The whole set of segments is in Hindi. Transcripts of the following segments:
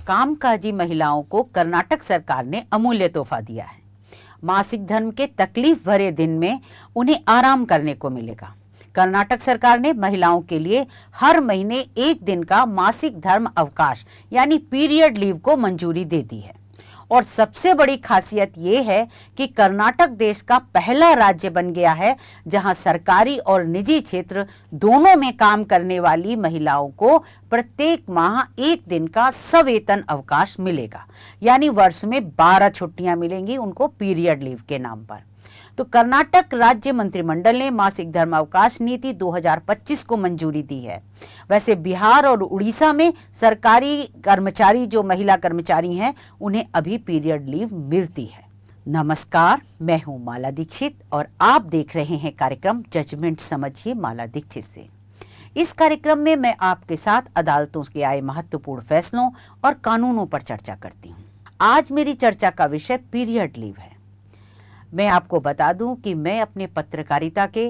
कामकाजी महिलाओं को कर्नाटक सरकार ने अमूल्य तोहफा दिया है। मासिक धर्म के तकलीफ भरे दिन में उन्हें आराम करने को मिलेगा। कर्नाटक सरकार ने महिलाओं के लिए हर महीने 1 दिन का मासिक धर्म अवकाश यानी पीरियड लीव को मंजूरी दे दी है। और सबसे बड़ी खासियत ये है कि कर्नाटक देश का पहला राज्य बन गया है जहां सरकारी और निजी क्षेत्र दोनों में काम करने वाली महिलाओं को प्रत्येक माह 1 दिन का सवेतन अवकाश मिलेगा। यानी वर्ष में 12 छुट्टियां मिलेंगी उनको पीरियड लीव के नाम पर। तो कर्नाटक राज्य मंत्रिमंडल ने मासिक धर्म अवकाश नीति 2025 को मंजूरी दी है। वैसे बिहार और उड़ीसा में सरकारी कर्मचारी जो महिला कर्मचारी हैं उन्हें अभी पीरियड लीव मिलती है। नमस्कार, मैं हूं माला दीक्षित और आप देख रहे हैं कार्यक्रम जजमेंट समझिए माला दीक्षित से। इस कार्यक्रम में मैं आपके साथ अदालतों के आए महत्वपूर्ण फैसलों और कानूनों पर चर्चा करती हूं। आज मेरी चर्चा का विषय पीरियड लीव है। मैं आपको बता दूं कि मैं अपने पत्रकारिता के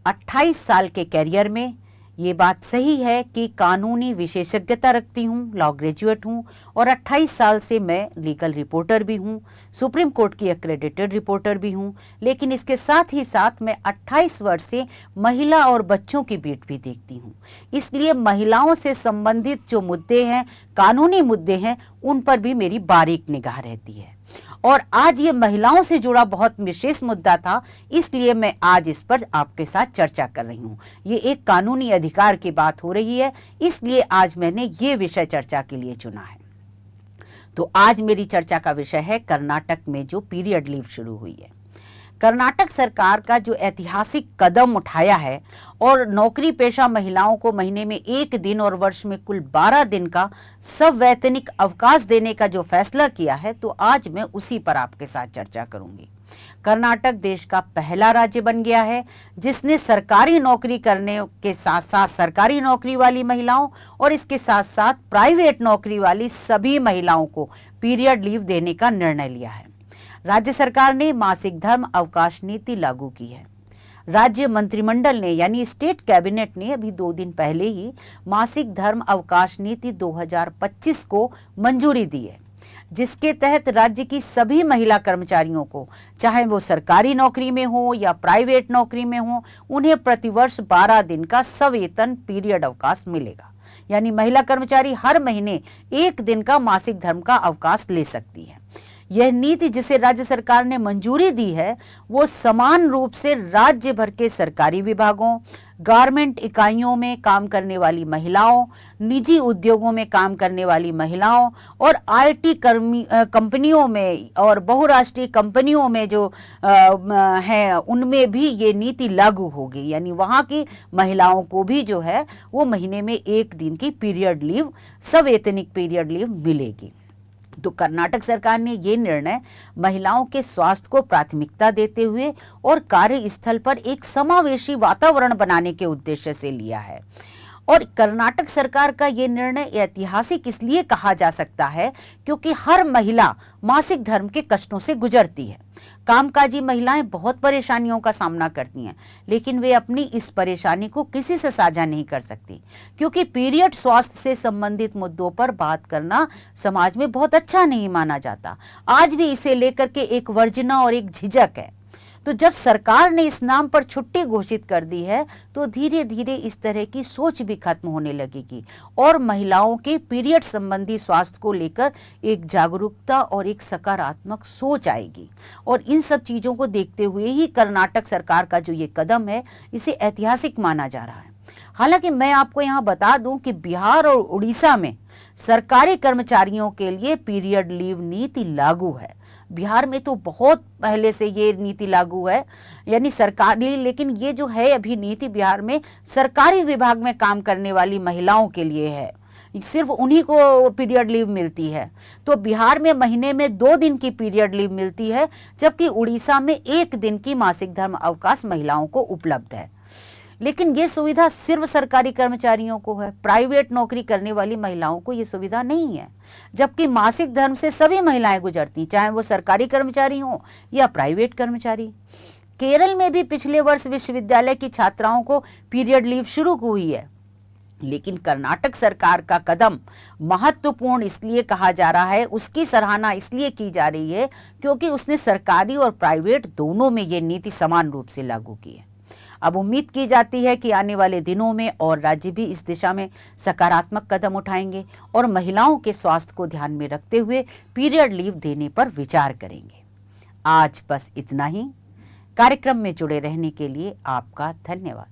28 साल के कैरियर में ये बात सही है कि कानूनी विशेषज्ञता रखती हूँ, लॉ ग्रेजुएट हूँ और 28 साल से मैं लीगल रिपोर्टर भी हूँ, सुप्रीम कोर्ट की एक्रेडिटेड रिपोर्टर भी हूँ। लेकिन इसके साथ ही साथ मैं 28 वर्ष से महिला और बच्चों की बीट भी देखती हूँ। इसलिए महिलाओं से संबंधित जो मुद्दे हैं, कानूनी मुद्दे हैं, उन पर भी मेरी बारीक निगाह रहती है। और आज ये महिलाओं से जुड़ा बहुत विशेष मुद्दा था, इसलिए मैं आज इस पर आपके साथ चर्चा कर रही हूँ। ये एक कानूनी अधिकार की बात हो रही है, इसलिए आज मैंने ये विषय चर्चा के लिए चुना है। तो आज मेरी चर्चा का विषय है कर्नाटक में जो पीरियड लीव शुरू हुई है। कर्नाटक सरकार का जो ऐतिहासिक कदम उठाया है और नौकरी पेशा महिलाओं को महीने में 1 दिन और वर्ष में कुल 12 दिन का सवैतनिक अवकाश देने का जो फैसला किया है, तो आज मैं उसी पर आपके साथ चर्चा करूंगी। कर्नाटक देश का पहला राज्य बन गया है जिसने सरकारी नौकरी करने के साथ साथ सरकारी नौकरी वाली महिलाओं और इसके साथ साथ प्राइवेट नौकरी वाली सभी महिलाओं को पीरियड लीव देने का निर्णय लिया है। राज्य सरकार ने मासिक धर्म अवकाश नीति लागू की है। राज्य मंत्रिमंडल ने यानी स्टेट कैबिनेट ने अभी 2 दिन पहले ही मासिक धर्म अवकाश नीति 2025 को मंजूरी दी है, जिसके तहत राज्य की सभी महिला कर्मचारियों को, चाहे वो सरकारी नौकरी में हो या प्राइवेट नौकरी में हो, उन्हें प्रतिवर्ष 12 दिन का सवेतन पीरियड अवकाश मिलेगा। यानी महिला कर्मचारी हर महीने 1 दिन का मासिक धर्म का अवकाश ले सकती है। यह नीति जिसे राज्य सरकार ने मंजूरी दी है, वो समान रूप से राज्य भर के सरकारी विभागों, गारमेंट इकाइयों में काम करने वाली महिलाओं, निजी उद्योगों में काम करने वाली महिलाओं और आईटी कंपनियों में और बहुराष्ट्रीय कंपनियों में जो हैं, उनमें भी ये नीति लागू होगी। यानी वहाँ की महिलाओं को भी जो है वो महीने में 1 दिन की पीरियड लीव, सवैतनिक पीरियड लीव मिलेगी। तो कर्नाटक सरकार ने ये निर्णय महिलाओं के स्वास्थ्य को प्राथमिकता देते हुए और कार्यस्थल पर एक समावेशी वातावरण बनाने के उद्देश्य से लिया है। और कर्नाटक सरकार का ये निर्णय ऐतिहासिक इसलिए कहा जा सकता है क्योंकि हर महिला मासिक धर्म के कष्टों से गुजरती है। कामकाजी महिलाएं बहुत परेशानियों का सामना करती हैं, लेकिन वे अपनी इस परेशानी को किसी से साझा नहीं कर सकती क्योंकि पीरियड स्वास्थ्य से संबंधित मुद्दों पर बात करना समाज में बहुत अच्छा नहीं माना जाता। आज भी इसे लेकर के एक वर्जना और एक झिझक है। तो जब सरकार ने इस नाम पर छुट्टी घोषित कर दी है, तो धीरे धीरे इस तरह की सोच भी खत्म होने लगेगी और महिलाओं के पीरियड संबंधी स्वास्थ्य को लेकर एक जागरूकता और एक सकारात्मक सोच आएगी। और इन सब चीजों को देखते हुए ही कर्नाटक सरकार का जो ये कदम है, इसे ऐतिहासिक माना जा रहा है। हालांकि मैं आपको यहाँ बता दूं कि बिहार और उड़ीसा में सरकारी कर्मचारियों के लिए पीरियड लीव नीति लागू है। बिहार में तो बहुत पहले से ये नीति लागू है, यानी सरकारी, लेकिन ये जो है अभी नीति बिहार में सरकारी विभाग में काम करने वाली महिलाओं के लिए है, सिर्फ उन्हीं को पीरियड लीव मिलती है। तो बिहार में महीने में 2 दिन की पीरियड लीव मिलती है, जबकि उड़ीसा में 1 दिन की मासिक धर्म अवकाश महिलाओं को उपलब्ध है। लेकिन ये सुविधा सिर्फ सरकारी कर्मचारियों को है, प्राइवेट नौकरी करने वाली महिलाओं को ये सुविधा नहीं है। जबकि मासिक धर्म से सभी महिलाएं गुजरती, चाहे वो सरकारी कर्मचारी हो या प्राइवेट कर्मचारी। केरल में भी पिछले वर्ष विश्वविद्यालय की छात्राओं को पीरियड लीव शुरू हुई है, लेकिन कर्नाटक सरकार का कदम महत्वपूर्ण इसलिए कहा जा रहा है, उसकी सराहना इसलिए की जा रही है क्योंकि उसने सरकारी और प्राइवेट दोनों में ये नीति समान रूप से लागू की है। अब उम्मीद की जाती है कि आने वाले दिनों में और राज्य भी इस दिशा में सकारात्मक कदम उठाएंगे और महिलाओं के स्वास्थ्य को ध्यान में रखते हुए पीरियड लीव देने पर विचार करेंगे। आज बस इतना ही। कार्यक्रम में जुड़े रहने के लिए आपका धन्यवाद।